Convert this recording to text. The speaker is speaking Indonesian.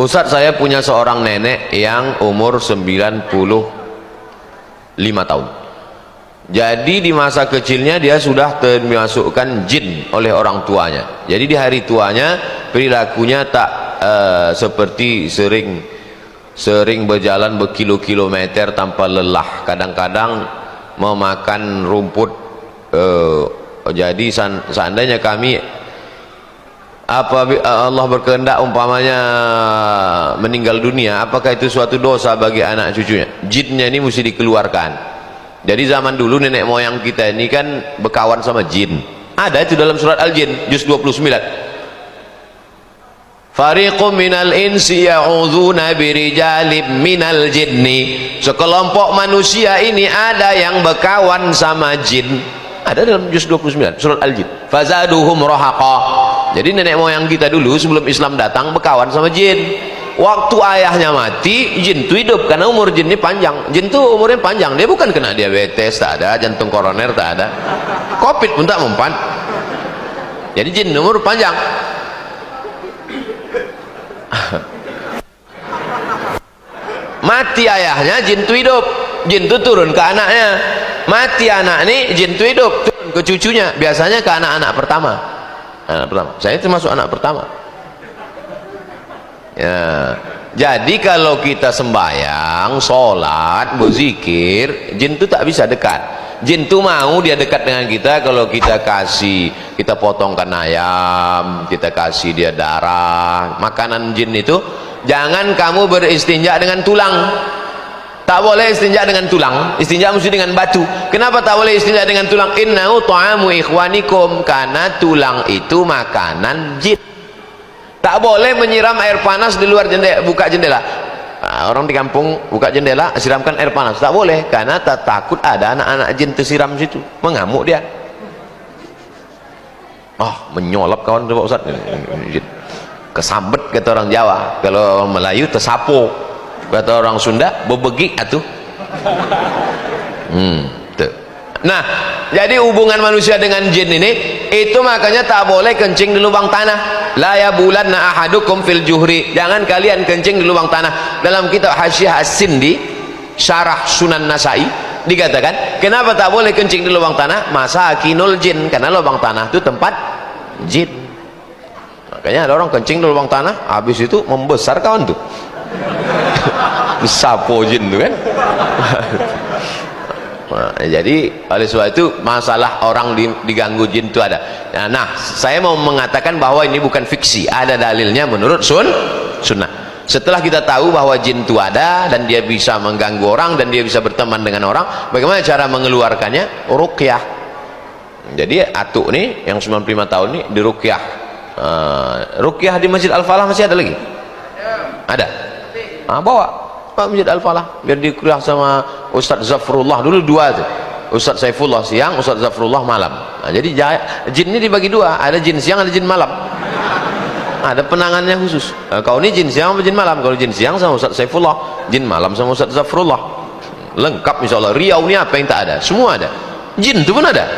Ustadz, saya punya seorang nenek yang umur 95 tahun. Jadi di masa kecilnya dia sudah termasukkan jin oleh orang tuanya. Jadi di hari tuanya perilakunya tak seperti sering berjalan berkilo-kilometer tanpa lelah. Kadang-kadang memakan rumput. Jadi seandainya kami Allah berkehendak umpamanya meninggal dunia, apakah itu suatu dosa bagi anak cucunya? Jinnya ini mesti dikeluarkan. Jadi zaman dulu nenek moyang kita ini kan berkawan sama jin. Ada itu dalam surat Al-Jin juz 29. Fariqum minal insi ya'udzuuna birijalib minal jinni. Sekelompok manusia ini ada yang berkawan sama jin. Ada dalam juz 29 surat Al-Jin. Fazaduhum rahaqa. Jadi nenek moyang kita dulu sebelum Islam datang berkawan sama jin. Waktu ayahnya mati, jin itu hidup karena umur jin ini panjang. Jin itu umurnya panjang, dia bukan kena diabetes, tak ada, jantung koroner tak ada, covid pun tak mempan. Jadi jin umur panjang. Mati ayahnya, jin itu hidup. Jin itu turun ke anaknya. Mati anak ini, jin itu hidup, turun ke cucunya. Biasanya ke anak-anak pertama. Anak pertama. Saya termasuk anak pertama. Ya, jadi kalau kita sembahyang, sholat, berzikir, jin itu tak bisa dekat. Jin itu mau dia dekat dengan kita kalau kita kasih, kita potongkan ayam, kita kasih dia darah. Makanan jin itu, jangan kamu beristinja dengan tulang. Tak boleh istinja dengan tulang, istinja mesti dengan batu. Kenapa tak boleh istinja dengan tulang? Innahu ta'amu ikhwanikum, karena tulang itu makanan jin. Tak boleh menyiram air panas di luar jendela, buka jendela. Nah, orang di kampung buka jendela, siramkan air panas. Tak boleh, karena tak takut ada anak-anak jin tersiram situ, mengamuk dia. Menyolap kawan Pak Ustaz. Kesambet kata orang Jawa, kalau orang Melayu tersapo, kata orang Sunda bebegik atuh. Nah, jadi hubungan manusia dengan jin ini, itu makanya tak boleh kencing di lubang tanah. La yabulanna ahadukum fil juhri. Jangan kalian kencing di lubang tanah. Dalam kitab Hasyiah As-Sindi syarah Sunan Nasai dikatakan, kenapa tak boleh kencing di lubang tanah? Masakinul jin, karena lubang tanah itu tempat jin. Makanya ada orang kencing di lubang tanah, habis itu membesar kawan tuh. Sapo jin tuh kan. Jadi oleh sebab itu masalah orang diganggu jin itu ada. Nah, saya mau mengatakan bahwa ini bukan fiksi, ada dalilnya menurut sunnah. Setelah kita tahu bahwa jin itu ada dan dia bisa mengganggu orang dan dia bisa berteman dengan orang, bagaimana cara mengeluarkannya? Ruqyah. Jadi atuk nih yang 95 tahun nih diruqyah. Ruqyah di Masjid Al-Falah masih ada lagi? Ada. Bawa Pak Masjid Al-Falah biar dikuliah sama Ustadz Zafrullah. Dulu dua tuh, Ustadz Saifullah siang, Ustadz Zafrullah malam. Nah, jadi jin ini dibagi dua, ada jin siang, ada jin malam. Ada penangannya khusus. Kau ini jin siang atau jin malam? Kalau jin siang sama Ustadz Saifullah, jin malam sama Ustadz Zafrullah. Lengkap insya Allah. Riau ini apa yang tak ada? Semua ada. Jin itu pun ada.